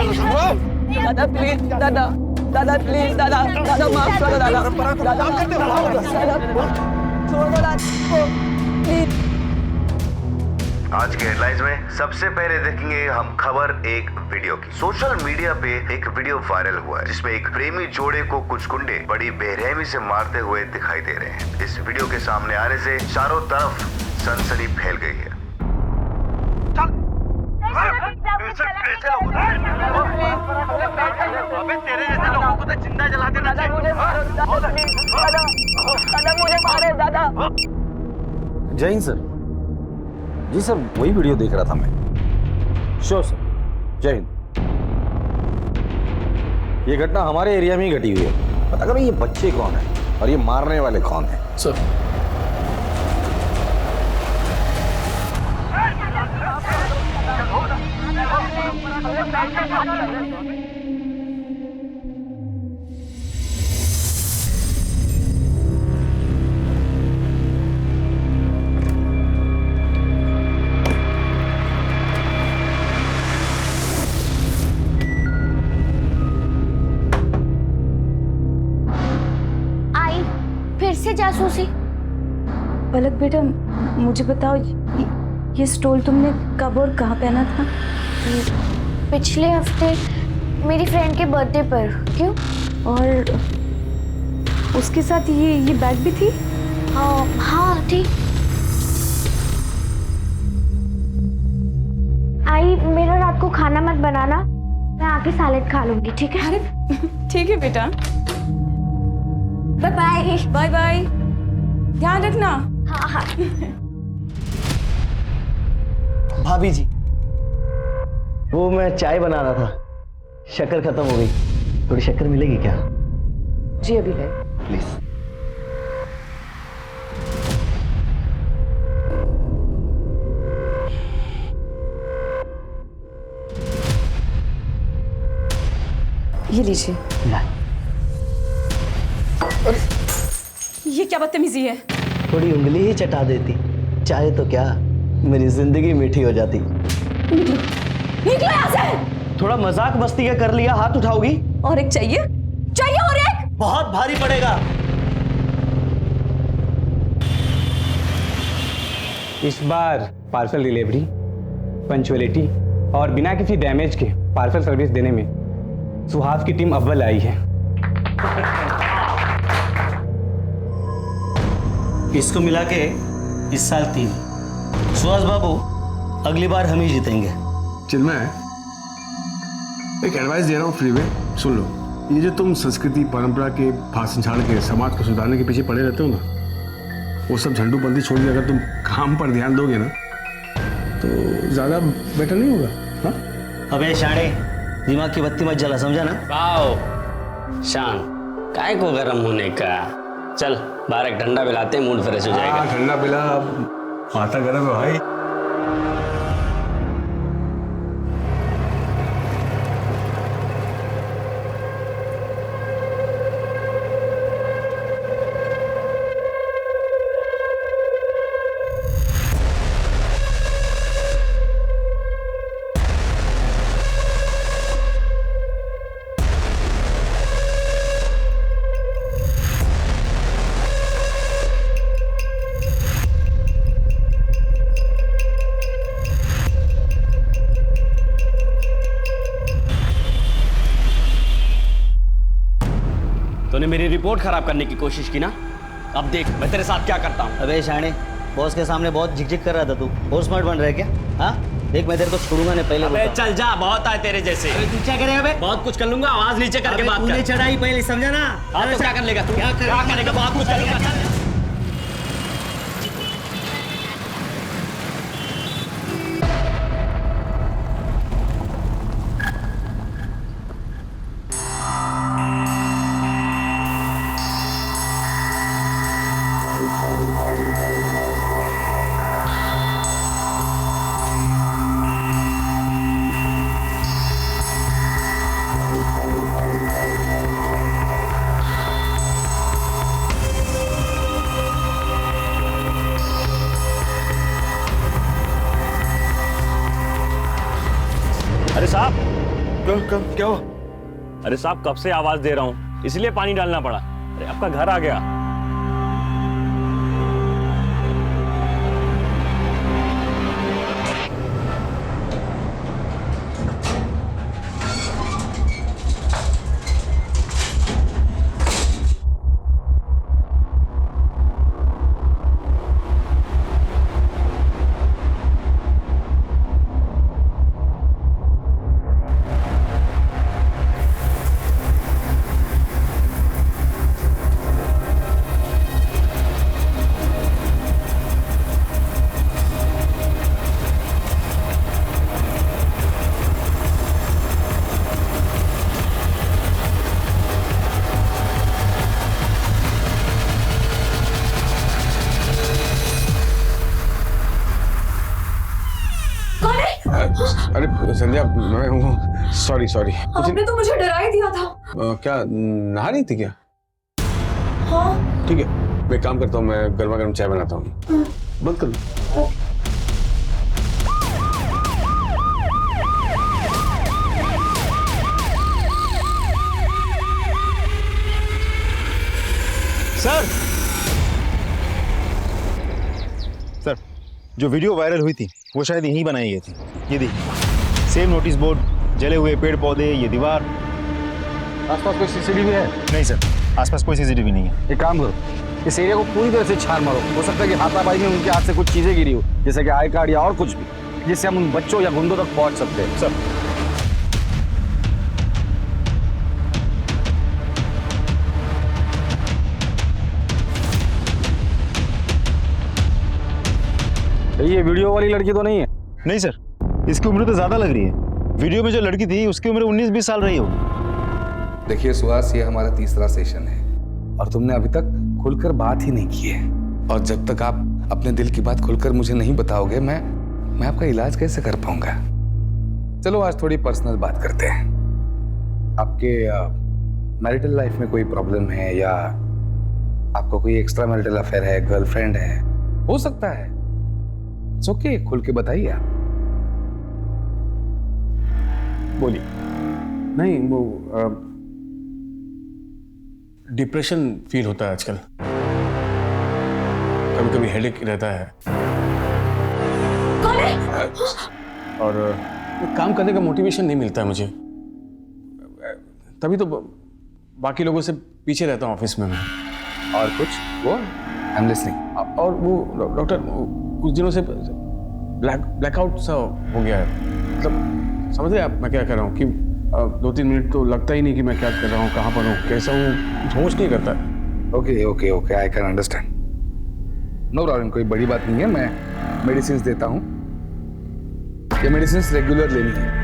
दादा प्लीज, दादा दादा प्लीज, दादा दादा माफ करो दादा, दादा छोड़ दो दादा प्लीज। आज के हेडलाइंस में सबसे पहले देखेंगे हम खबर एक वीडियो की। सोशल मीडिया पे एक वीडियो वायरल हुआ है जिसमें एक प्रेमी जोड़े को कुछ गुंडे बड़ी बेरहमी से मारते हुए दिखाई दे रहे हैं। इस वीडियो के सामने आने से चारों तरफ सनसनी फैल गई है। तेरे जैसे लोगों को तो जिंदा जला देना चाहिए। दादा मुझे मारे दादा। जय हिंद सर। जी सर, वही वीडियो देख रहा था मैं। श्योर सर, जय हिंद। ये घटना हमारे एरिया में ही घटी हुई है। पता करें ये बच्चे कौन है और ये मारने वाले कौन है। सर से जासूसी। पलक बेटा मुझे बताओ, ये स्टोल तुमने कब और कहाँ पहना था? पिछले हफ्ते मेरी फ्रेंड के बर्थडे पर। क्यों? और उसके साथ ये बैग भी थी? हाँ थी। आई मेरा रात को खाना मत बनाना, मैं आके सैलेड खा लूंगी, ठीक है? अरे ठीक है बेटा, बाय बाय। बाय बाय, ध्यान रखना। हाँ हाँ। भाभी जी, वो मैं चाय बना रहा था, शक्कर खत्म हो गई, थोड़ी शक्कर मिलेगी क्या? जी अभी ले। प्लीज। ये लीजिए। ये क्या बदतमीजी है? थोड़ी उंगली ही चटा देती, चाहे तो क्या मेरी जिंदगी मीठी हो जाती। निकलो यहाँ से। थोड़ा मजाक मस्ती का कर लिया, हाथ उठाओगी? और एक चाहिए? चाहिए और एक? बहुत भारी पड़ेगा। इस बार पार्सल डिलीवरी, पंचुअलिटी और बिना किसी डैमेज के पार्सल सर्विस देने में सुहास की टीम अव्वल आई है। इसको मिला के इस साल 3। सुहास बाबू, अगली बार हम ही जीतेंगे। चिन्मय, एक एडवाइस दे रहा हूँ फ्री में, सुन लो। ये जो तुम संस्कृति परंपरा के भाषण झाड़ के समाज को सुधारने के पीछे पड़े रहते हो ना, वो सब झंडूबंदी छोड़ के अगर तुम काम पर ध्यान दोगे ना तो ज्यादा बेटर नहीं होगा? हाँ? अबे शाणे, दिमाग की बत्ती मत जला, समझा ना? वाओ शान, काय को गरम होने का। चल बाहर एक ठंडा पिलाते हैं, मूड फ्रेश हो जाएगा। ठंडा पिला, माथा गर्म है भाई। तूने मेरी रिपोर्ट खराब करने की कोशिश की ना, अब देख मैं तेरे साथ क्या करता हूँ। अबे शाणे, बॉस के सामने बहुत झिकझिक कर रहा था तू, और स्मार्ट बन रहा है क्या? हाँ देख, मैं तेरे को छोड़ूंगा नहीं, पहले अबे चल जा, बहुत आए तेरे जैसे। तू क्या करेगा बे? बहुत कुछ कर लूंगा, आवाज नीचे करके बात कर। तूने चढ़ाई पहले, समझा ना? हाँ तो क्या कर लेगा तू? क्या करेगा? बहुत कुछ करेगा। क्या हुआ? अरे साहब कब से आवाज दे रहा हूँ, इसलिए पानी डालना पड़ा। अरे आपका घर आ गया। अरे संध्या, मैं हूँ। Sorry sorry. आपने तो मुझे डरा ही दिया था। क्या नहा रही थी क्या? हाँ। ठीक है, मैं काम करता हूँ, मैं गर्मा गर्म चाय बनाता हूँ। बंद कर लो। सर, सर, जो वीडियो वायरल हुई थी वो शायद यहीं बनाई गई थी। ये देखिए, सेम नोटिस बोर्ड, जले हुए पेड़ पौधे, ये दीवार। आसपास कोई सीसीटीवी है? नहीं सर, आसपास कोई सीसीटीवी नहीं है। एक काम करो, इस एरिया को पूरी तरह से छान मारो। हो सकता है कि हाथापाई में उनके हाथ से कुछ चीजें गिरी हो, जैसे कि आई कार्ड या और कुछ भी, जिससे हम उन बच्चों या गुंडों तक पहुंच सकते हैं। सर, ये वीडियो वाली लड़की तो नहीं है? नहीं सर, इसकी उम्र तो ज्यादा लग रही है। वीडियो में जो लड़की थी उसकी उम्र 19-20 साल रही होगी। देखिए सुहास, ये हमारा तीसरा सेशन है और तुमने अभी तक खुलकर बात ही नहीं की है। और जब तक आप अपने दिल की बात खुलकर मुझे नहीं बताओगे, मैं आपका इलाज कैसे कर पाऊंगा। चलो आज थोड़ी पर्सनल बात करते हैं। आपके मैरिटल लाइफ में कोई प्रॉब्लम है या आपका कोई एक्स्ट्रा मैरिटल अफेयर है, गर्लफ्रेंड है? हो सकता है, ओके, खुल के बताइए आप। बोलिए। नहीं, वो डिप्रेशन फील होता है आजकल, कभी कभी हेडेक रहता है। कौन है? और काम करने का मोटिवेशन नहीं मिलता है मुझे, तभी तो बाकी लोगों से पीछे रहता हूँ ऑफिस में मैं। और कुछ? वो आई एम लिसनिंग। और वो डॉक्टर, कुछ दिनों से ब्लैकआउट सा हो गया है। मतलब समझ रहे आप मैं क्या कर रहा हूँ कि 2-3 मिनट तो लगता ही नहीं कि मैं क्या कर रहा हूँ, कहाँ पर हूँ, कैसा हूँ, होश नहीं करता। Okay okay okay, I can understand. No problem, कोई बड़ी बात नहीं है। मैं मेडिसिन देता हूँ, ये मेडिसिन रेगुलर लेनी है।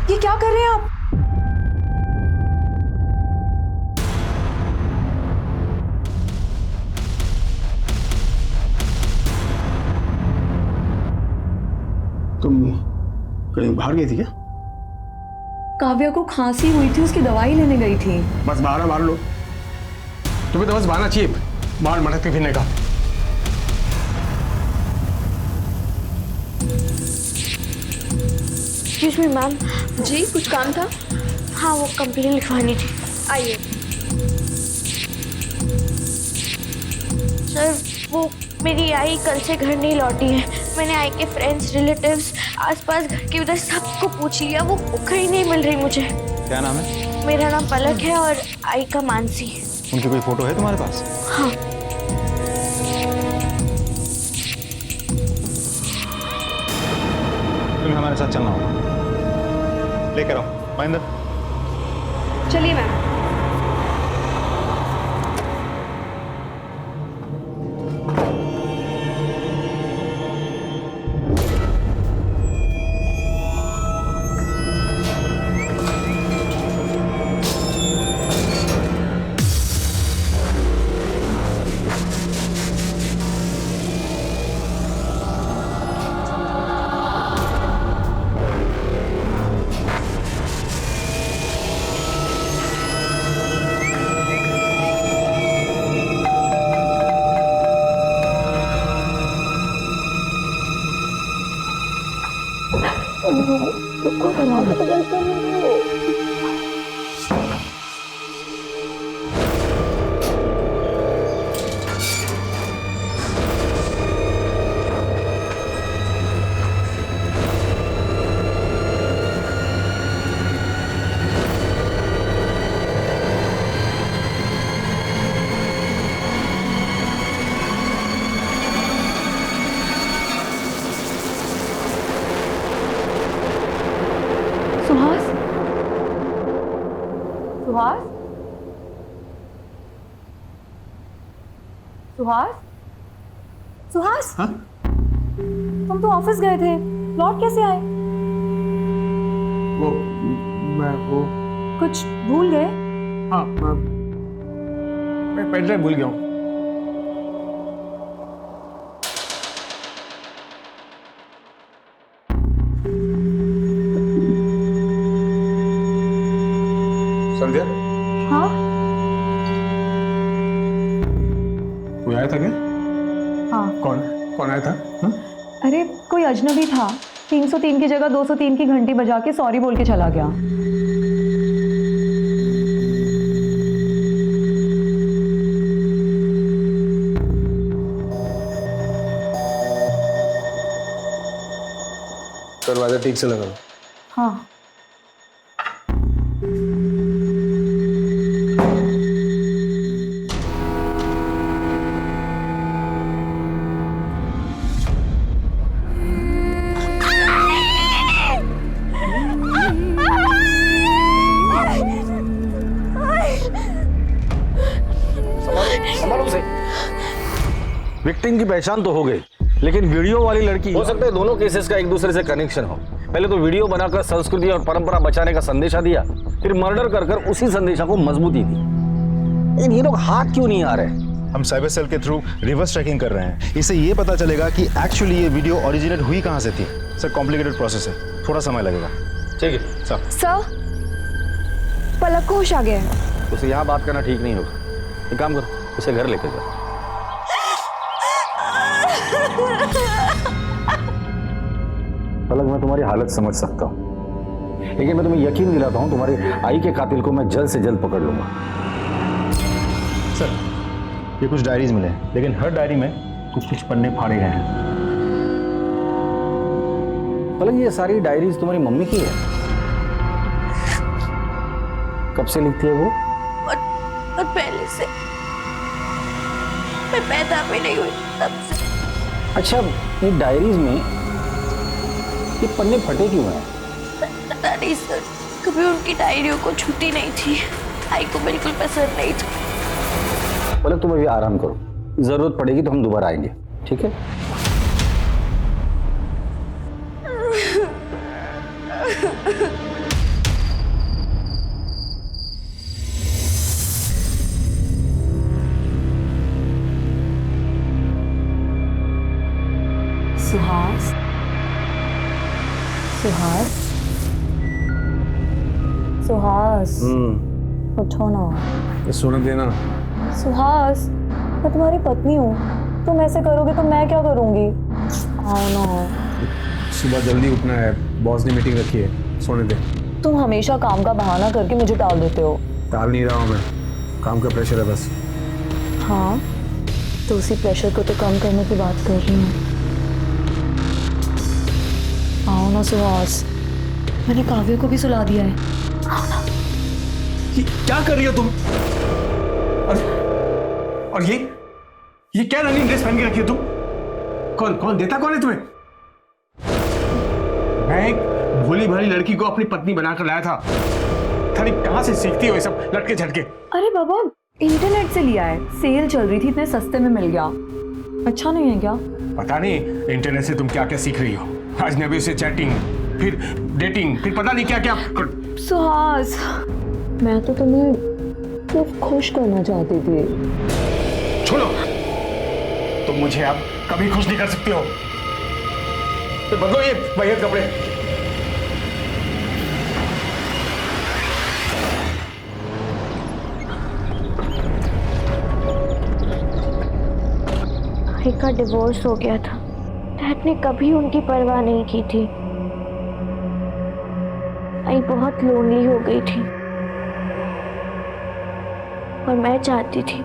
ये क्या कर रहे हैं आप? तुम कहीं बाहर गई थी क्या? काव्या को खांसी हुई थी, उसकी दवाई लेने गई थी। बस बाहर लो, तुम्हें तो बस बहाना चाहिए बाहर मटक के फिरने का। Excuse me ma'am. जी, कुछ काम था? हाँ, वो कंप्लेंट लिखवानी थी। आइए। सर, वो मेरी आई कल से घर नहीं लौटी है। मैंने आई के फ्रेंड्स, रिलेटिव्स, आसपास घर के उधर सबको पूछ लिया, वो कहीं नहीं मिल रही मुझे। क्या नाम है? मेरा नाम पलक है और आई का मानसी। उनकी कोई फोटो है तुम्हारे पास? हाँ। हमारे साथ चलना होगा। लेकर आओ महेंद्र। चलिए मैम। सुहास, सुहास, सुहास, सुहास, हाँ? तुम तो ऑफिस गए थे, लौट कैसे आए? वो कुछ भूल गए? हाँ, मैं पेन ड्राइव भूल गया हूँ। संध्या, हाँ, कोई आया था क्या? हाँ। कौन आया था? हाँ? अरे कोई अजनबी था, 303 की जगह 203 की घंटी बजा के सॉरी बोल के चला गया। दरवाजा ठीक से लगा। हाँ। संभालो से। विक्टिम की पहचान तो हो गई, लेकिन वीडियो वाली लड़की, हो सकता है दोनों केसेस का एक दूसरे से कनेक्शन हो। पहले तो वीडियो बनाकर संस्कृति और परंपरा बचाने का संदेशा दिया, फिर मर्डर कर उसी संदेशा को मजबूती दी। लेकिन ये लोग हाथ क्यों नहीं आ रहे? हम साइबर सेल के थ्रू रिवर्स ट्रैकिंग कर रहे हैं। इससे ये पता चलेगा कि एक्चुअली ये वीडियो ओरिजिनेट हुई कहाँ से थी। सर कॉम्प्लिकेटेड प्रोसेस है, थोड़ा समय लगेगा। ठीक है सर। सर, पलक को होश आ गया है। उसे यहाँ बात करना ठीक नहीं होगा। एक काम करो, उसे घर लेकर जाओ। पलक, मैं तुम्हारी हालत समझ सकता हूँ, लेकिन मैं तुम्हें यकीन दिलाता हूँ तुम्हारी आई के कातिल को मैं जल्द से जल्द पकड़ लूंगा। सर ये कुछ डायरीज मिले हैं, लेकिन हर डायरी में कुछ पन्ने फाड़े गए हैं। पलक, ये सारी डायरीज तुम्हारी मम्मी की है? कब से लिखती है वो? और पहले से, मैं पैदा भी नहीं हुई तब से। अच्छा, ये डायरीज में ये पन्ने फटे क्यों हैं? पता नहीं सर, कभी उनकी डायरियों को छूटी नहीं थी। आई को बिल्कुल पसंद नहीं था। पलक, तुम अभी आराम करो, जरूरत पड़ेगी तो हम दोबारा आएंगे, ठीक है? सुहास, सुहास, सुहास, उठो ना। सोने देना। सुहास, मैं तुम्हारी पत्नी हूँ, तुम ऐसे करोगे तो मैं क्या करूँगी? आओ ना। सुबह जल्दी उठना है, बॉस ने मीटिंग रखी है, सोने दे। तुम हमेशा काम का बहाना करके मुझे टाल देते हो। टाल नहीं रहा हूँ मैं, काम का प्रेशर है बस। हाँ, तो उसी प्रेशर को तो कम करने की बात कर रही हूँ। आओ ना सुहास, मैंने काव्य को भी सुला दिया है। आओ ना। ये क्या कर रही हो तुम? और ये क्या रनिंग ड्रेस पहन के रखी हो तुम? कौन देता कौन है तुम्हें? मैं एक भोली भाली लड़की को अपनी पत्नी बनाकर लाया था। थानी कहाँ से सीखती हो ये सब लटके झटके? अरे बाबा, इंटरनेट से लिया है, सेल चल रही थी, इतने सस्ते में मिल गया। अच्छा नहीं है क्या? पता नहीं इंटरनेट से तुम क्या क्या सीख रही हो। अजनबी से चैटिंग, फिर डेटिंग, फिर पता नहीं क्या क्या। सुहास, मैं तो तुम्हें सिर्फ खुश करना चाहती थी। छोड़ो, तुम मुझे अब कभी खुश नहीं कर सकते हो। तो बदलो ये बढ़िया कपड़े। भाई का डिवोर्स हो गया था। डैड ने कभी उनकी परवाह नहीं की थी। आई बहुत लोनली हो गई थी और मैं चाहती थी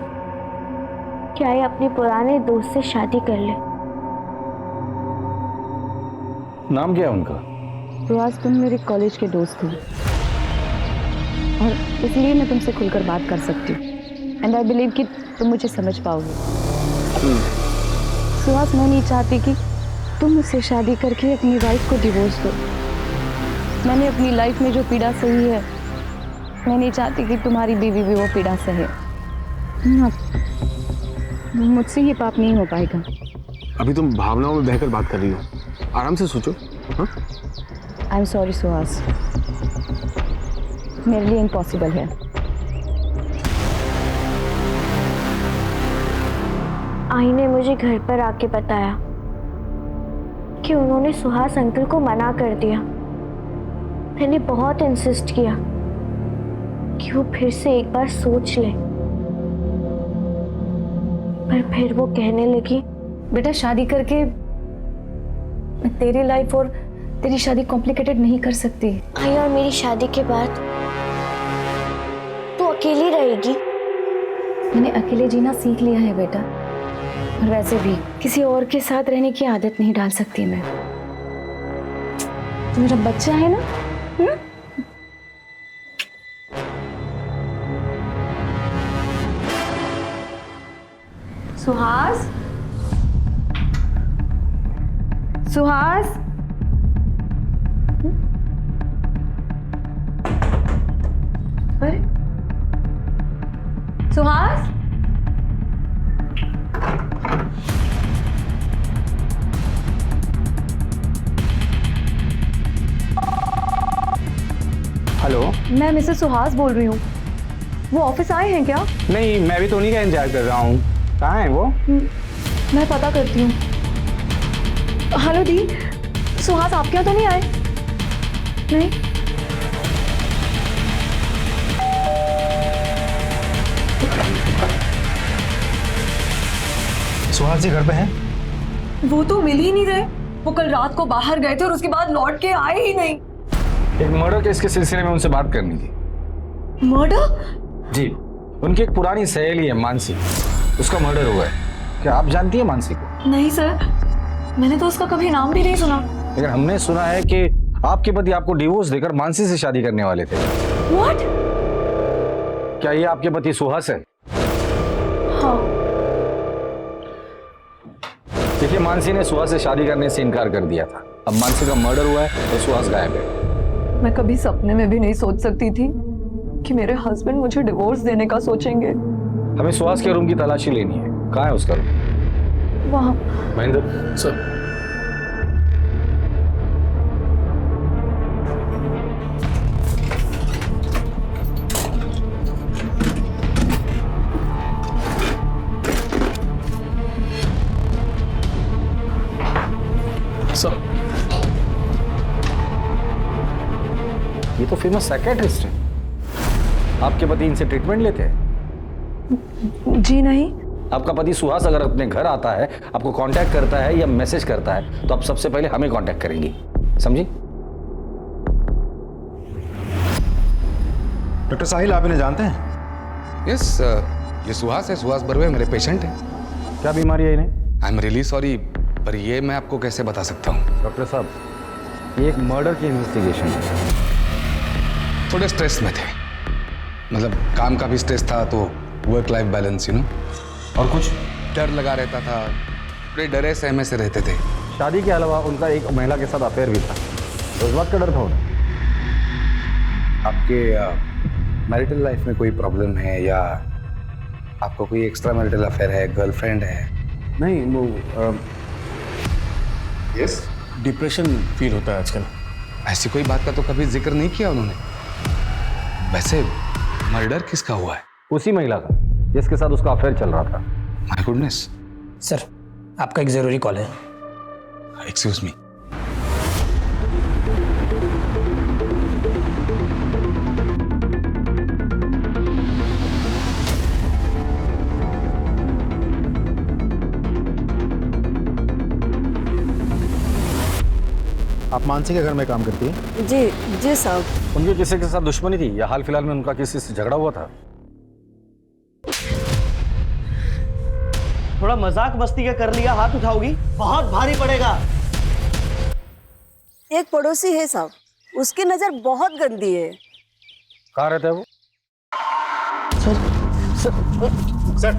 कि आई अपने पुराने दोस्त से शादी कर ले। नाम क्या है उनका? सुहास, तुम मेरे कॉलेज के दोस्त हो और इसलिए मैं तुमसे खुलकर बात कर सकती हूँ। एंड आई बिलीव कि तुम मुझे समझ पाओगे। सुहास, मैं नहीं चाहती कि तुम मुझसे शादी करके अपनी वाइफ को डिवोर्स दो। मैंने अपनी लाइफ में जो पीड़ा सही है, मैं नहीं चाहती कि तुम्हारी बीवी भी वो पीड़ा सहे। मुझसे ये पाप नहीं हो पाएगा। अभी तुम भावनाओं में बहकर बात कर रही हो, आराम से सोचो। आई एम सॉरी सुहास, मेरे लिए इम्पॉसिबल है। आई ने मुझे घर पर आके बताया कि उन्होंने सुहास अंकल को मना कर दिया। मैंने बहुत इंसिस्ट किया कि वो फिर से एक बार सोच ले, पर फिर वो कहने लगी, बेटा शादी करके मैं तेरी लाइफ और तेरी शादी कॉम्प्लिकेटेड नहीं कर सकती। आई और मेरी शादी के बाद तू अकेली रहेगी। मैंने अकेले जीना सीख लिया है बेटा, और वैसे भी किसी और के साथ रहने की आदत नहीं डाल सकती मैं। तो मेरा बच्चा है ना। सुहास, सुहास, अरे सुहास, हेलो, मैं मिसेस सुहास बोल रही हूँ। वो ऑफिस आए हैं क्या? नहीं, मैं भी तो उन्हीं का इंतजार कर रहा हूँ। कहाँ है वो? मैं पता करती हूँ। हेलो दी, सुहास आपके यहाँ तो नहीं आए? नहीं। सुहास जी घर पे हैं? वो तो मिल ही नहीं रहे। वो कल रात को बाहर गए थे और उसके बाद लौट के आए ही नहीं। एक मर्डर केस के सिलसिले में उनसे बात करनी थी। मर्डर? जी, उनकी एक पुरानी सहेली है मानसी, उसका मर्डर हुआ है। क्या आप जानती हैं मानसी को? नहीं सर, मैंने तो उसका कभी नाम भी नहीं सुना। लेकिन हमने सुना है कि आपके पति आपको डिवोर्स देकर मानसी से शादी करने वाले थे। What? क्या ये आपके पति सुहास है? हाँ। देखिए, मानसी ने सुहास से शादी करने से इनकार कर दिया था। अब मानसी का मर्डर हुआ है और सुहास गायब है। मैं कभी सपने में भी नहीं सोच सकती थी कि मेरे हस्बैंड मुझे डिवोर्स देने का सोचेंगे। हमें सुहास के रूम की तलाशी लेनी है। कहाँ है उसका रूम? वहाँ। महेंद्र सर, ये तो फेमस साइकियाट्रिस्ट है। आपके पति इनसे ट्रीटमेंट लेते हैं? जी नहीं। आपका पति सुहास अगर अपने घर आता है, आपको कांटेक्ट करता है या मैसेज करता है, तो आप सबसे पहले हमें कांटेक्ट करेंगी, समझी? डॉक्टर साहिल, आप इन्हें जानते हैं? यस, ये सुहास है, सुहास बर्वे मेरे पेशेंट है। क्या बीमारी है इन्हें? आई एम रियली सॉरी, पर ये मैं आपको कैसे बता सकता हूँ? डॉक्टर साहब, ये एक मर्डर की इन्वेस्टिगेशन है। थोड़े स्ट्रेस में थे, मतलब काम का भी स्ट्रेस था, तो work life balance, you know. और कुछ? डर लगा रहता था, बड़े डरे सहमे से रहते थे। शादी के अलावा उनका एक महिला के साथ अफेयर भी था। तो उस बात का डर था उन्हें। आपके मैरिटल लाइफ में कोई प्रॉब्लम है या आपका कोई एक्स्ट्रा मैरिटल अफेयर है, गर्लफ्रेंड है? नहीं वो यस डिप्रेशन फील होता है आजकल। ऐसी कोई बात का तो कभी जिक्र नहीं किया उन्होंने। वैसे मर्डर किसका हुआ है? उसी महिला का जिसके साथ उसका अफेयर चल रहा था। My goodness. सर आपका एक जरूरी कॉल है। Excuse me. आप मानसी के घर में काम करती हैं? जी साहब। उनकी किसी के साथ दुश्मनी थी या हाल फिलहाल में उनका किसी से झगड़ा हुआ था? थोड़ा मजाक मस्ती का कर लिया, हाथ उठाओगी बहुत भारी पड़ेगा। एक पड़ोसी है साहब, उसकी नजर बहुत गंदी है। कहाँ रहता है वो? सर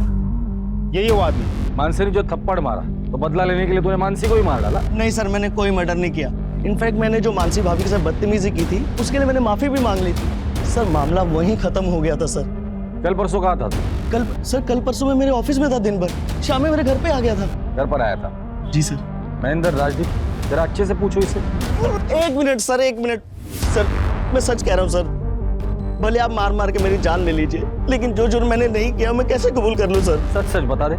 यही वो आदमी मानसी ने जो थप्पड़ मारा तो बदला लेने के लिए तूने मानसी को ही मार डाला? नहीं सर, मैंने कोई मर्डर नहीं किया। इनफैक्ट मैंने जो मानसी भाभी के साथ बदतमीजी की थी उसके लिए मैंने माफी भी मांग ली थी। सर मामला वहीं खत्म हो गया था सर। कल परसों कहाँ था? कल परसों में मेरे ऑफिस में था दिन भर, शाम में मेरे घर पे आ गया था। घर पर आया था? जी सर। महेंद्र, राजदीप, जरा अच्छे से पूछो इसे। एक मिनट सर, एक मिनट सर, मैं सच कह रहा हूँ सर। भले आप मार मार के मेरी जान ले लीजिए, लेकिन जो जुर्म मैंने नहीं किया मैं कैसे कबूल कर लूँ सर? सच सच बता दे,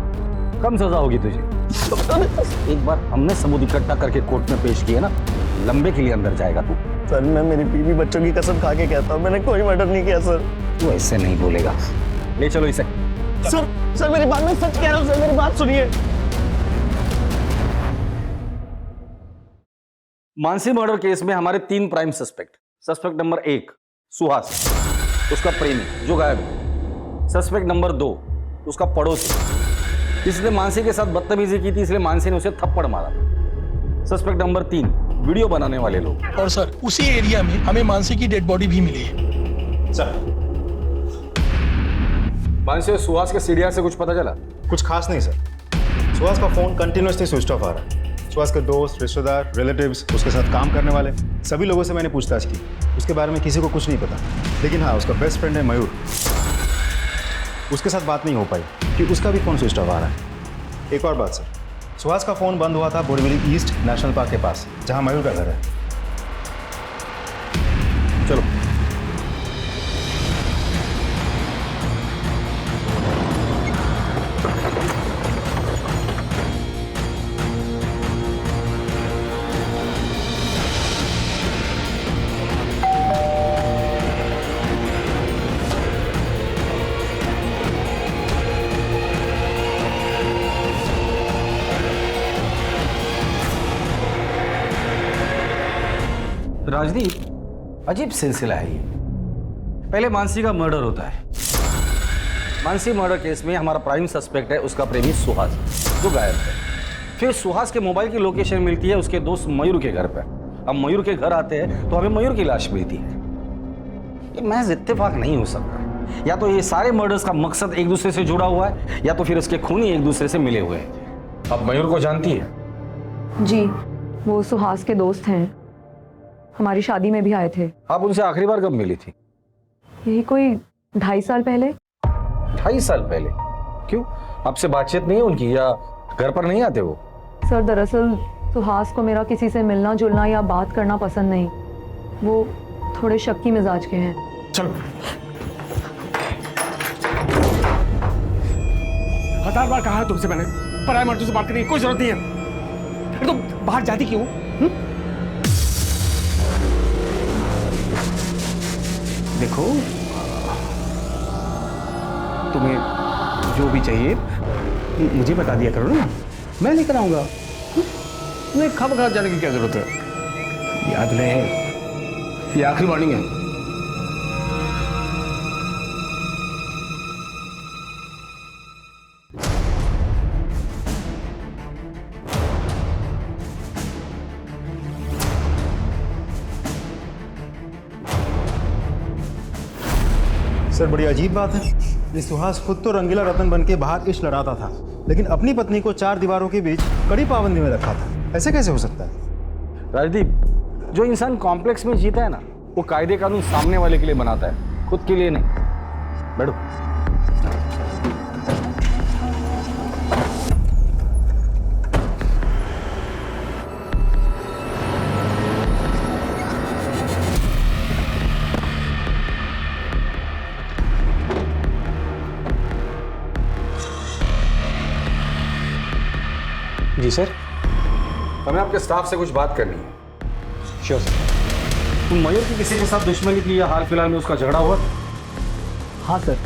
कम सजा होगी तुझे। एक बार हमने सबूत इकट्ठा करके कोर्ट में पेश किए ना, लंबे के लिए अंदर जाएगा तू। सर मैं मेरी बीवी बच्चों की कसम खा के कहता हूँ, मैंने कोई मर्डर नहीं किया सर। तू ऐसे नहीं बोलेगा। ले चलो इसे। सर मेरी बात, मैं सच कह रहा हूँ सर, मेरी बात सुनिए। मानसी मर्डर केस में हमारे 3 prime suspect. Suspect number 1 Suhas, उसका प्रेमी जो गायब है। सस्पेक्ट नंबर 2 उसका पड़ोसी, जिसने मानसी के साथ बदतमीजी की थी इसलिए मानसी ने उसे थप्पड़ मारा। सस्पेक्ट नंबर 3 वीडियो बनाने वाले लोग। और सर उसी एरिया में हमें मानसी की डेड बॉडी भी मिली है। सर मानसी और सुहास के सीडीआर से कुछ पता चला? कुछ खास नहीं सर। सुहास का फोन कंटिन्यूसली स्विच ऑफ आ रहा है। सुहास के दोस्त, रिश्तेदार, रिलेटिव्स, उसके साथ काम करने वाले सभी लोगों से मैंने पूछताछ की, उसके बारे में किसी को कुछ नहीं पता। लेकिन हाँ, उसका बेस्ट फ्रेंड है मयूर, उसके साथ बात नहीं हो पाई कि उसका भी फ़ोन स्विच ऑफ आ रहा है। एक और बात सर, सुहास का फ़ोन बंद हुआ था बोरीवली ईस्ट नेशनल पार्क के पास, जहाँ मयूर का घर है। चलो राजदीप, अजीब सिलसिला है ये। पहले मानसी का मर्डर होता है। मानसी मर्डर केस में हमारा प्राइम सस्पेक्ट है उसका प्रेमी सुहास, जो गायब है। फिर सुहास के मोबाइल की लोकेशन मिलती है उसके दोस्त मयूर के घर पर। अब मयूर के घर आते हैं तो हमें मयूर की लाश मिलती है। ये महज इत्तेफाक नहीं हो सकता। या तो ये सारे मर्डर्स का मकसद एक दूसरे से जुड़ा हुआ है या तो फिर उसके खूनी एक दूसरे से मिले हुए हैं। अब मयूर को जानती है? जी, वो सुहास के दोस्त हैं, हमारी शादी में भी आए थे। आप उनसे आखिरी बार कब मिली थी? यही कोई 2.5 साल पहले। 2.5 साल पहले? क्यों, आपसे बातचीत नहीं है उनकी या घर पर नहीं आते वो? सर दरअसल सुहास को मेरा किसी से मिलना जुलना या बात करना पसंद नहीं। वो थोड़े शक्की मिजाज के हैं। चलो 1000 बार कहा है तुमसे मैंने, पराये मर्दों से बात करने की कोई जरूरत नहीं है। तुम बाहर जाती क्यों? देखो, तुम्हें जो भी चाहिए मुझे बता दिया करो ना, मैं लेकर आऊंगा। तुम्हें खब खा जाने की क्या जरूरत है? याद रहे, ये आखिरी वार्निंग है। सर बड़ी अजीब बात है, ये सुहास खुद तो रंगीला रतन बन के बाहर इश्क लड़ाता था, लेकिन अपनी पत्नी को 4 दीवारों के बीच कड़ी पाबंदी में रखा था। ऐसे कैसे हो सकता है? राजदीप, जो इंसान कॉम्प्लेक्स में जीता है ना, वो कायदे कानून सामने वाले के लिए बनाता है, खुद के लिए नहीं। बैठो। जी सर। हमें आपके स्टाफ से कुछ बात करनी है। Sure sir. तुम मयूर की किसी के साथ दुश्मनी की या हाल फिलहाल में उसका झगड़ा हुआ? हाँ सर,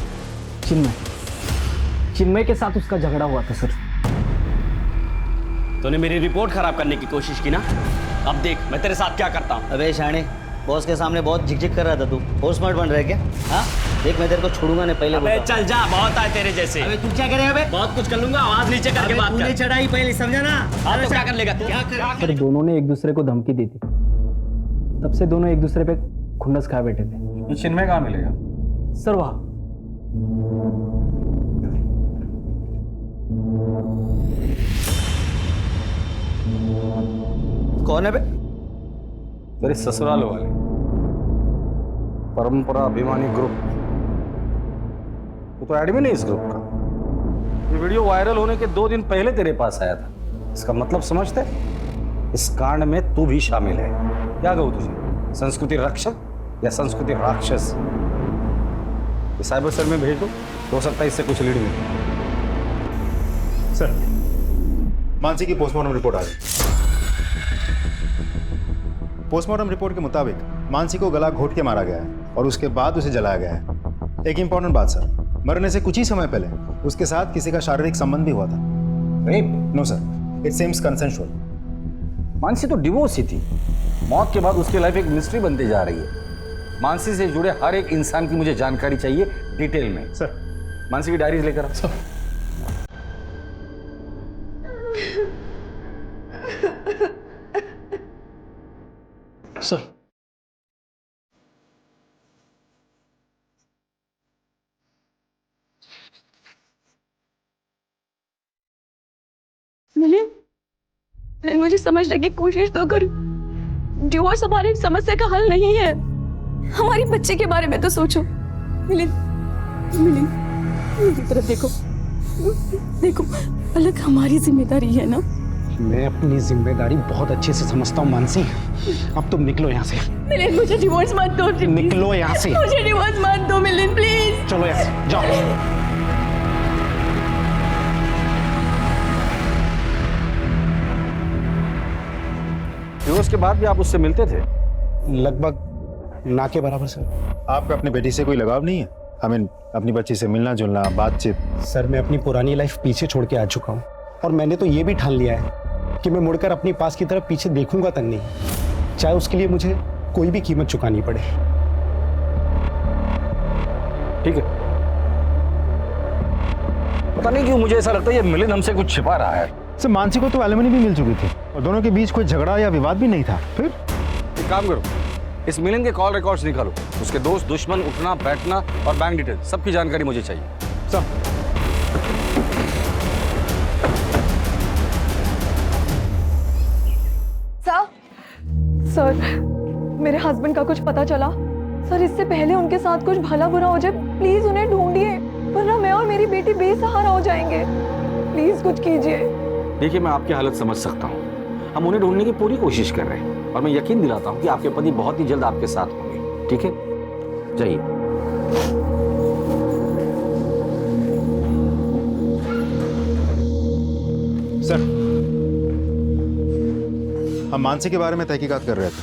चिन्मय के साथ उसका झगड़ा हुआ था सर। तूने मेरी रिपोर्ट खराब करने की कोशिश की ना, अब देख मैं तेरे साथ क्या करता हूँ। अबे शाणे, बॉस के सामने बहुत झिकझिक कर रहा था तू। पोस्टमार्ट बन रहा है क्या? हाँ देख, मैं तेरे को छोड़ूंगा नहीं, पहले अबे चल जा, बहुत है तेरे जैसे। अबे तू क्या करेगा? अबे बहुत कुछ कर लूंगा, आवाज नीचे करके बात कर। तूने चढ़ाई पहले, समझा ना? हाँ तो क्या कर लेगा तू? सर दोनों ने एक दूसरे को धमकी दी थी, तब से दोनों एक दूसरे पे खुन्नस खाए बैठे थे। ये चिन्मय कहाँ मिलेगा? सर वहाँ। कौन है बे? तेरे ससुराल वाले, परंपरा अभिमानी ग्रुप। वो तो एडमिन है इस ग्रुप का। ये वीडियो वायरल होने के 2 दिन पहले तेरे पास आया था। इसका मतलब समझते? इस कांड में तू भी शामिल है। क्या कहूँ तुझे, संस्कृति रक्षक या संस्कृति राक्षस? ये साइबर सेल में भेज दो, हो सकता है इससे कुछ लीड मिले। सर, मानसी की पोस्टमार्टम रिपोर्ट आ गई। पोस्टमार्टम रिपोर्ट के मुताबिक मानसी को गला घोट के मारा गया है और उसके बाद उसे जलाया गया है। एक इंपॉर्टेंट बात सर, मरने से कुछ ही समय पहले उसके साथ किसी का शारीरिक संबंध भी हुआ था। Rape? No sir, it seems consensual. Mansi तो डिवोर्स ही थी। मौत के बाद उसकी लाइफ एक मिस्ट्री बनती जा रही है। मानसी से जुड़े हर एक इंसान की मुझे जानकारी चाहिए डिटेल में। सर, मानसी की डायरीज लेकर आओ। सर मिलिंद, मुझे समझने की कोशिश तो कर। डिवोर्स हमारी समस्या का हल नहीं है। हमारी बच्चे के बारे में तो सोचो। मिलिंद, मेरी तरफ देखो, देखो, अलग हमारी जिम्मेदारी है ना। मैं अपनी जिम्मेदारी बहुत अच्छे से समझता हूँ मानसी। अब तुम निकलो यहाँ से। मिलिंद, मुझे डिवोर्स मत दो। निकलो यहाँ से। मुझे डिवोर्स मत दो मिलिंद, प्लीज। चलो यहाँ से, जाओ। डिवोर्स के बाद भी आप उससे मिलते थे? लगभग ना के बराबर सर। आपका अपनी बेटी से कोई लगाव नहीं है? आई मीन अपनी बच्ची से मिलना जुलना, बातचीत? सर मैं अपनी पुरानी लाइफ पीछे छोड़ के आ चुका हूँ और मैंने तो ये भी ठान लिया है कि मैं मुड़कर अपनी पास की तरफ पीछे देखूंगा तक नहीं, चाहे उसके लिए मुझे कोई भी कीमत चुकानी पड़े। ठीक है। पता नहीं क्यों मुझे ऐसा लगता है ये मिलिंद हमसे कुछ छिपा रहा है। सर मानसी को तो एलिमनी भी मिल चुकी थी और दोनों के बीच कोई झगड़ा या विवाद भी नहीं था। फिर एक काम करो, इस मिलिंद के कॉल रिकॉर्ड्स निकालो। उसके दोस्त, दुश्मन, उठना बैठना और बैंक डिटेल सबकी जानकारी मुझे चाहिए। सर, मेरे हस्बैंड का कुछ पता चला? सर इससे पहले उनके साथ कुछ भला बुरा हो जाए, प्लीज उन्हें ढूंढिए, वरना मैं और मेरी बेटी बेसहारा हो जाएंगे। प्लीज कुछ कीजिए। देखिए मैं आपकी हालत समझ सकता हूँ। हम उन्हें ढूंढने की पूरी कोशिश कर रहे हैं और मैं यकीन दिलाता हूँ कि आपके पति बहुत ही जल्द आपके साथ होंगे। ठीक है, जाइए। सर, हम मानसी के बारे में तहकीकात कर रहे थे,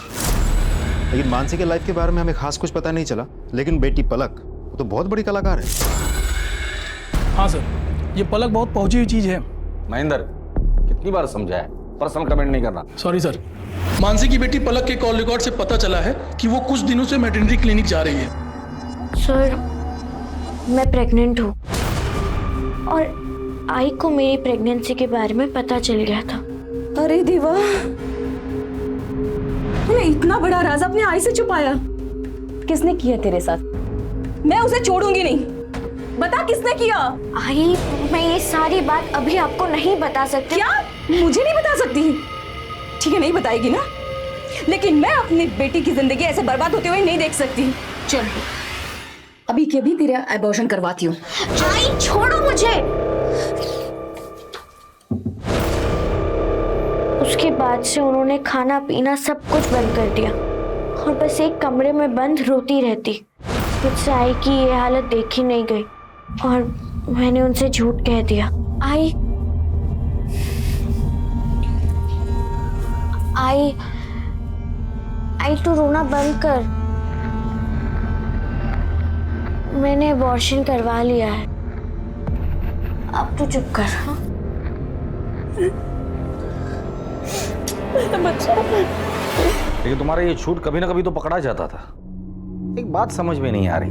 लेकिन मानसी के लाइफ के बारे में हमें खास कुछ पता नहीं चला। लेकिन बेटी पलक वो तो बहुत बड़ी कलाकार है। हाँ सर, ये पलक बहुत पहुंची हुई चीज है। महेंद्र, कितनी बार समझाया, पर्सनल कमेंट नहीं करना। Sorry sir. मानसी की बेटी पलक के कॉल रिकॉर्ड से पता चला है कि वो कुछ दिनों से मैटरनिटी क्लिनिक जा रही है। सर, मैं प्रेग्नेंट हूँ और आई को मेरी प्रेगनेंसी के बारे में पता चल गया था। अरे देवा, तूने इतना बड़ा राज अपने आई से छुपाया। किसने किया तेरे साथ? मैं उसे छोड़ूंगी नहीं। बता किसने किया? आई, मैं ये सारी बात अभी आपको नहीं बता सकती। क्या? मुझे नहीं बता सकती? ठीक है, नहीं बताएगी ना? लेकिन मैं अपनी बेटी की जिंदगी ऐसे बर्बाद होते हुए नहीं देख सकती। चल अभी के अभी तेरा एबॉर्शन करवाती हूँ। आई छोड़ो मुझे। उसके बाद से उन्होंने खाना पीना सब कुछ बंद कर दिया और बस एक कमरे में बंद रोती रहती। मुझसे आई की ये हालत देखी नहीं गई और मैंने उनसे झूठ कह दिया। आई तू रोना बंद कर, मैंने अबॉर्शन करवा लिया है, अब तू चुप कर। हाँ? बच्चा। लेकिन तुम्हारा ये झूठ कभी ना कभी तो पकड़ा जाता था। एक बात समझ में नहीं आ रही,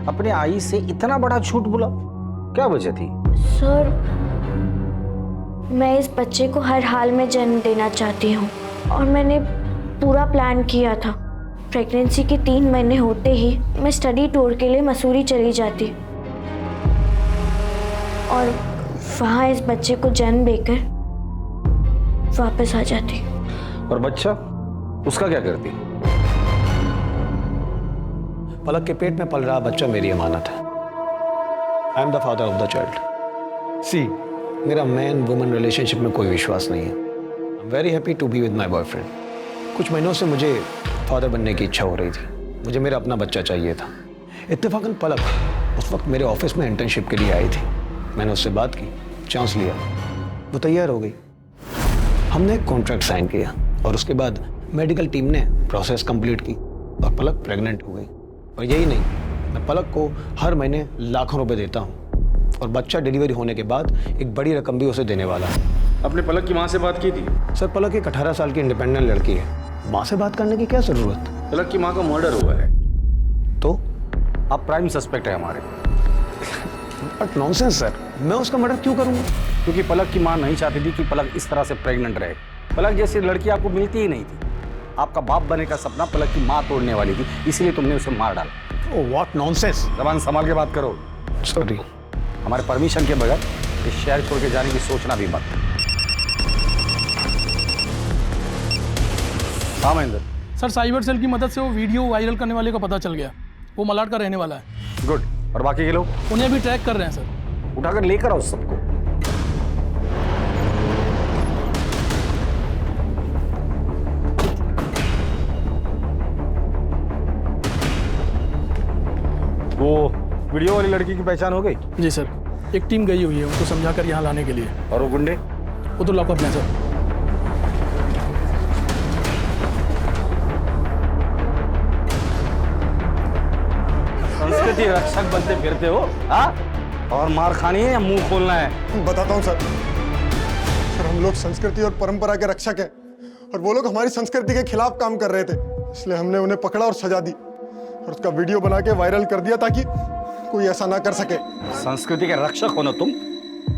अपने आई से इतना बड़ा झूठ बोला, क्या वजह थी? सर मैं इस बच्चे को हर हाल में जन्म देना चाहती हूँ और मैंने पूरा प्लान किया था। प्रेगनेंसी के 3 महीने होते ही मैं स्टडी टूर के लिए मसूरी चली जाती और वहाँ इस बच्चे को जन्म देकर वापस आ जाती। और बच्चा उसका क्या करती? पलक के पेट में पल रहा बच्चा मेरी अमानत है। I am the father of the child. See, मेरा मैन वुमन रिलेशनशिप में कोई विश्वास नहीं है। I am very happy to be with my boyfriend. कुछ महीनों से मुझे फादर बनने की इच्छा हो रही थी, मुझे मेरा अपना बच्चा चाहिए था। इत्तेफाकन पलक उस वक्त मेरे ऑफिस में इंटर्नशिप के लिए आई थी। मैंने उससे बात की, चांस लिया, वो तैयार हो गई। हमने एक कॉन्ट्रैक्ट साइन किया और उसके बाद मेडिकल टीम ने प्रोसेस कंप्लीट की और पलक प्रेग्नेंट हो गई। और यही नहीं, मैं पलक को हर महीने लाखों रुपए देता हूँ और बच्चा डिलीवरी होने के बाद एक बड़ी रकम भी उसे देने वाला है। अपने पलक की माँ से बात की थी? सर पलक एक 18 साल की इंडिपेंडेंट लड़की है, माँ से बात करने की क्या जरूरत? पलक की माँ का मर्डर हुआ है। तो आप प्राइम सस्पेक्ट है हमारे। बट नॉनसेंस सर, मैं उसका मर्डर क्यों करूँगा? क्योंकि पलक की माँ नहीं चाहती थी कि पलक इस तरह से प्रेग्नेंट रहे। पलक जैसी लड़की आपको मिलती ही नहीं थी। आपका बाप बने का सपना पलक की माँ तोड़ने वाली थी, इसलिए तुमने उसे मार डाला। Oh what nonsense. जबान संभाल के बात करो। सॉरी। हमारे परमिशन के बगैर इस शहर छोड़ के जाने की सोचना भी मत। हाँ महेंद्र। सर साइबर सेल की मदद से वो वीडियो वायरल करने वाले का पता चल गया, वो मलाड का रहने वाला है। गुड। और बाकी के लोग? उन्हें भी ट्रैक कर रहे हैं सर। उठाकर लेकर आओ सबको। वो वीडियो वाली लड़की की पहचान हो गई? जी सर, एक टीम गई हुई है उनको समझाकर यहाँ लाने के लिए। और वो गुंडे? वो तो लॉकअप में सर। संस्कृति रक्षक बनते फिरते हो, हाँ? और मार खानी है या मुंह खोलना है? बताता हूँ सर। सर हम लोग संस्कृति और परंपरा के रक्षक हैं और वो लोग हमारी संस्कृति के खिलाफ काम कर रहे थे, इसलिए हमने उन्हें पकड़ा और सजा दी और उसका वीडियो बना के वायरल कर दिया ताकि कोई ऐसा ना कर सके। संस्कृति के रक्षक हो ना तुम?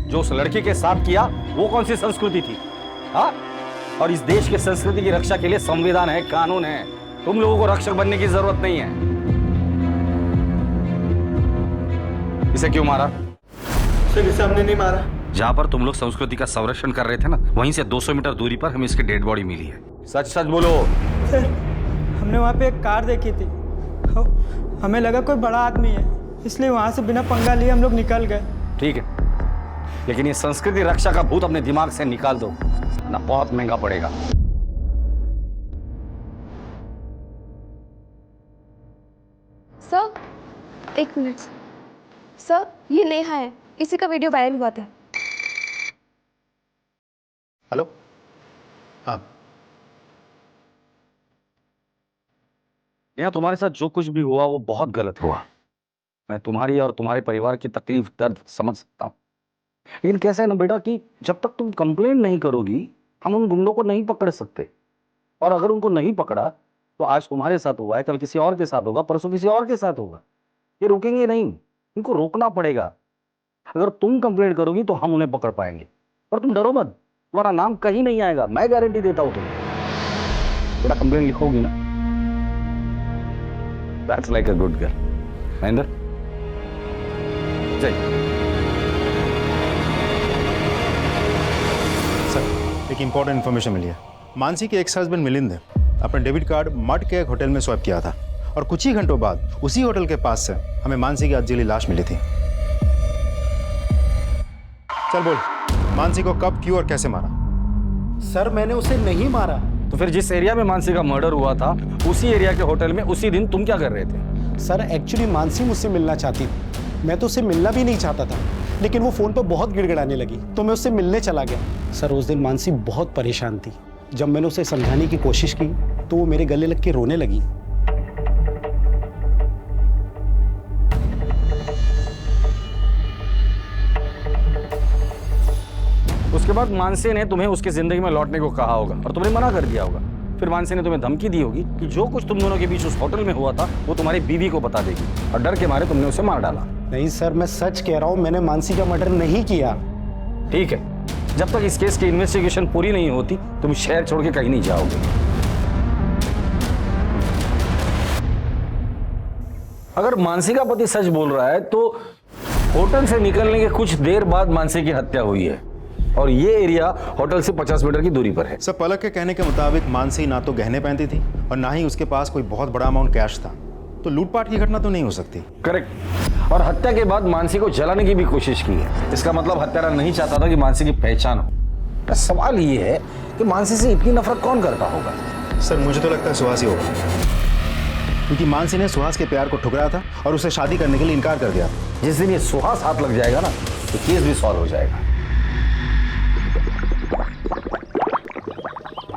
जो उस लड़की के साथ किया वो कौन सी संस्कृति थी, हाँ? और इस देश के संस्कृति की रक्षा के लिए संविधान है, कानून है। तुम लोगों को रक्षक बनने की जरूरत नहीं है। इसे क्यों मारा? सर इसे हमने नहीं मारा। जहाँ पर तुम लोग संस्कृति का संरक्षण कर रहे थे ना, वहीं से 200 मीटर दूरी पर हमें इसकी डेड बॉडी मिली है। सच सच बोलो। सर हमने वहाँ पे एक कार देखी थी, हमें लगा कोई बड़ा आदमी है, इसलिए वहाँ से बिना पंगा लिए हम लोग निकल गए। ठीक है, लेकिन ये संस्कृति रक्षा का भूत अपने दिमाग से निकाल दो ना, बहुत महंगा पड़ेगा। सर 1 मिनट सर, ये नेहा है, इसी का वीडियो वायरल हुआ था। हेलो। हाँ यहाँ तुम्हारे साथ जो कुछ भी हुआ वो बहुत गलत हुआ। मैं तुम्हारी और तुम्हारे परिवार की तकलीफ दर्द समझ सकता हूँ, लेकिन कैसा है ना बेटा कि जब तक तुम कंप्लेंट नहीं करोगी हम उन गुंडों को नहीं पकड़ सकते। और अगर उनको नहीं पकड़ा तो आज तुम्हारे साथ हुआ है, कल किसी और के साथ होगा, परसों किसी और के साथ होगा। ये रुकेंगे नहीं, इनको रोकना पड़ेगा। अगर तुम कंप्लेंट करोगी तो हम उन्हें पकड़ पाएंगे। और तुम डरो मत, तुम्हारा नाम कहीं नहीं आएगा, मैं गारंटी देता हूँ तुम्हें। बेटा कंप्लेंट लिखोगी ना? That's like a good girl. Mahendra जय। सर एक इंपॉर्टेंट इन्फॉर्मेशन मिली है। मानसी के एक्स हस्बैंड मिलिंद है, अपना डेबिट कार्ड मड के एक होटल में स्वैप किया था और कुछ ही घंटों बाद उसी होटल के पास से हमें मानसी की अधजली लाश मिली थी। चल बोल, मानसी को कब, क्यों और कैसे मारा? सर मैंने उसे नहीं मारा। तो फिर जिस एरिया में मानसी का मर्डर हुआ था उसी एरिया के होटल में उसी दिन तुम क्या कर रहे थे? सर एक्चुअली मानसी मुझसे मिलना चाहती थी, मैं तो उससे मिलना भी नहीं चाहता था, लेकिन वो फोन पर बहुत गिड़गिड़ाने लगी तो मैं उससे मिलने चला गया। सर उस दिन मानसी बहुत परेशान थी। जब मैंने उसे समझाने की कोशिश की तो वो मेरे गले लग के रोने लगी। उसके बाद मानसी ने तुम्हें उसकी जिंदगी में लौटने को कहा होगा और तुमने मना कर दिया होगा। फिर मानसी ने तुम्हें धमकी दी होगी कि जो कुछ तुम दोनों के बीच उस होटल में हुआ था वो तुम्हारी बीवी को बता देगी और डर के मारे तुमने उसे मार डाला। नहीं सर, मैं सच कह रहा हूँ, मैंने मानसी का मर्डर नहीं किया। ठीक है, जब तक इस केस की इन्वेस्टिगेशन पूरी नहीं होती तुम शहर छोड़ के कहीं नहीं जाओगे। अगर मानसी का पति सच बोल रहा है तो होटल से निकलने के कुछ देर बाद मानसी की हत्या हुई है और ये एरिया होटल से 50 मीटर की दूरी पर है। सर पलक के कहने के मुताबिक मानसी ना तो गहने पहनती थी और ना ही उसके पास कोई बहुत बड़ा अमाउंट कैश था, तो लूटपाट की घटना तो नहीं हो सकती। करेक्ट। और हत्या के बाद मानसी को जलाने की भी कोशिश की है। इसका मतलब हत्यारा नहीं चाहता था कि मानसी की पहचान हो। सवाल ये है कि मानसी से इतनी नफरत कौन करता होगा? सर मुझे तो लगता है सुहास ही होगा, क्योंकि मानसी ने सुहास के प्यार को ठुकराया था और उसे शादी करने के लिए इनकार कर दिया। जिस दिन ये सुहास हाथ लग जाएगा ना तो केस भी सॉल्व हो जाएगा।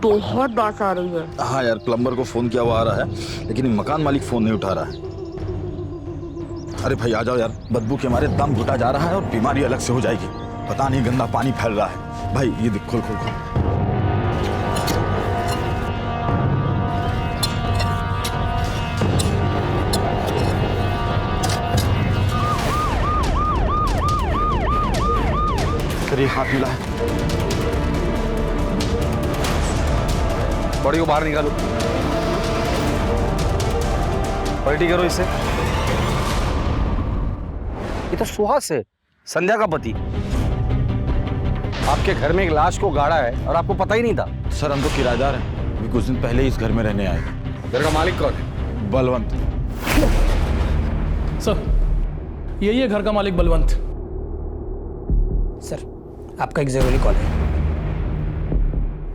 बहुत बात आ रही है। हाँ यार, प्लम्बर को फोन किया हुआ आ रहा है लेकिन मकान मालिक फोन नहीं उठा रहा है। अरे भाई आ जाओ यार, बदबू के मारे दम घुटा जा रहा है और बीमारी अलग से हो जाएगी। पता नहीं गंदा पानी फैल रहा है। भाई ये देख, खोल खोल खोल। फिर हाथ मिला है। बॉडी को बाहर निकालो, पलटी करो इसे। ये तो सुहास है, संध्या का पति। आपके घर में एक लाश को गाड़ा है और आपको पता ही नहीं था? सर हम तो किराएदार हैं, अभी कुछ दिन पहले ही इस घर में रहने आए। घर का मालिक कौन है? बलवंत। सर यही है घर का मालिक बलवंत। सर आपका एक जरूरी कॉल है।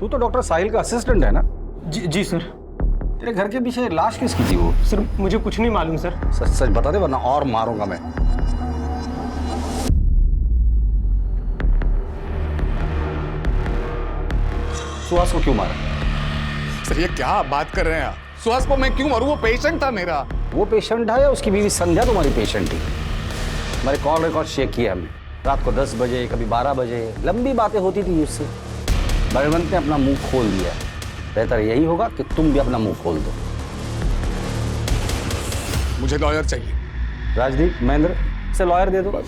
तू तो डॉक्टर साहिल का असिस्टेंट है ना? जी सर। तेरे घर के पीछे लाश किसकी थी वो? सर मुझे कुछ नहीं मालूम सर। सच सच बता दे वरना और मारूंगा मैं। सुहास को क्यों मारा? सर ये क्या बात कर रहे हैं आप? सुहास को मैं क्यों मारूं? वो पेशेंट था मेरा। वो पेशेंट है या उसकी बीवी संध्या तुम्हारी पेशेंट थी? हमारे कॉल रिकॉर्ड चेक किया हमने। रात को 10 बजे, कभी 12 बजे लंबी बातें होती थी उससे। बलवंत ने अपना मुंह खोल दिया। बेहतर यही होगा कि तुम भी अपना मुंह खोल दो। मुझे लॉयर चाहिए। राजदीप, महेंद्र से लॉयर दे दो।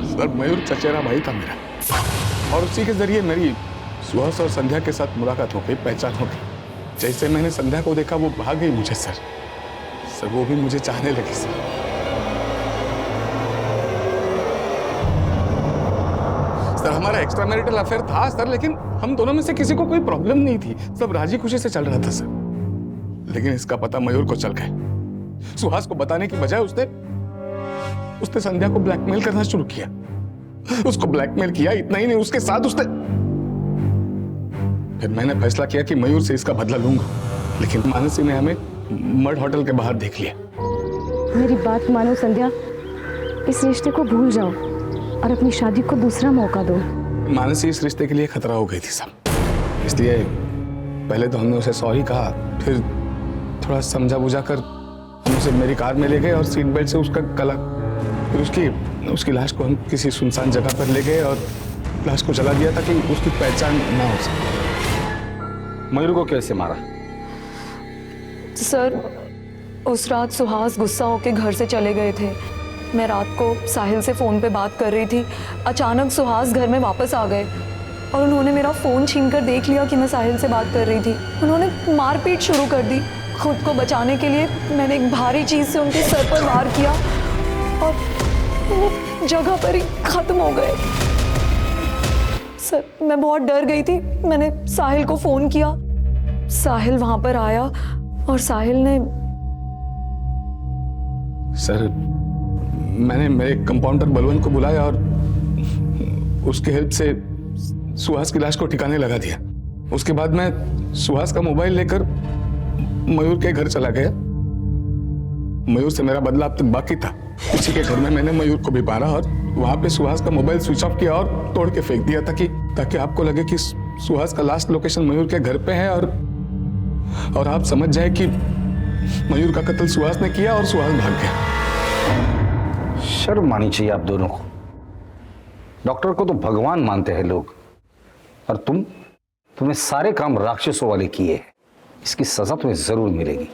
सर मयूर चचेरा भाई था मेरा और उसी के जरिए मेरी सुहास और संध्या के साथ मुलाकात हो गई, पहचान हो गई। जैसे मैंने संध्या को देखा वो भाग गई मुझे सर। सर वो भी मुझे चाहने लगी सर। सर हमारा एक्स्ट्रा मैरिटल अफेयर था सर, लेकिन हम दोनों में से किसी को कोई प्रॉब्लम नहीं थी। सब राजी खुशी से चल रहा था सर। लेकिन इसका पता मयूर को चल गया। सुहास को बताने की बजाय उसने संध्या को ब्लैकमेल करना शुरू किया। उसको ब्लैकमेल किया, इतना ही नहीं उसके साथ उसने। फिर मैंने फैसला किया कि मयूर से इसका बदला लूंगा, लेकिन मानसी ने हमें मड होटल के बाहर देख लिया। मेरी बात मानो संध्या, इस रिश्ते को भूल जाओ और अपनी शादी को दूसरा मौका दो। मानसी इस रिश्ते के लिए खतरा हो गई थी सब, इसलिए पहले तो हमने उसे सॉरी कहा, फिर थोड़ा समझा बुझा कर हम उसे मेरी कार में ले गए और सीट बेल्ट से उसका गला, फिर उसकी लाश को हम किसी सुनसान जगह पर ले गए और लाश को जला दिया ताकि उसकी पहचान ना हो सके। मयूर को कैसे मारा? सर उस रात सुहास गुस्सा होकर घर से चले गए थे। मैं रात को साहिल से फ़ोन पे बात कर रही थी। अचानक सुहास घर में वापस आ गए और उन्होंने मेरा फ़ोन छीनकर देख लिया कि मैं साहिल से बात कर रही थी। उन्होंने मारपीट शुरू कर दी। खुद को बचाने के लिए मैंने एक भारी चीज़ से उनके सर पर वार किया और वो जगह पर ही ख़त्म हो गए। सर मैं बहुत डर गई थी। मैंने साहिल को फ़ोन किया साहिल वहां पर आया और साहिल ने सर, मैंने मेरे कंपाउंडर बलवंत को बुलाया और उसके हेल्प से सुहास की लाश को ठिकाने लगा दिया। उसके बाद मैं सुहास का मोबाइल लेकर मयूर के घर चला गया। मयूर से मेरा बदला अब तक बाकी था। उसी के घर में मैंने मयूर को भी मारा और वहां पे सुहास का मोबाइल स्विच ऑफ किया और तोड़ के फेंक दिया ताकि आपको लगे कि सुहास का लास्ट लोकेशन मयूर के घर पे है और आप समझ जाए कि मयूर का कत्ल सुहास ने किया और सुहास भाग गया। शर्म आनी चाहिए आप दोनों को। डॉक्टर को तो भगवान मानते हैं लोग, और तुमने सारे काम राक्षसों वाले किए हैं। इसकी सजा तुम्हें जरूर मिलेगी।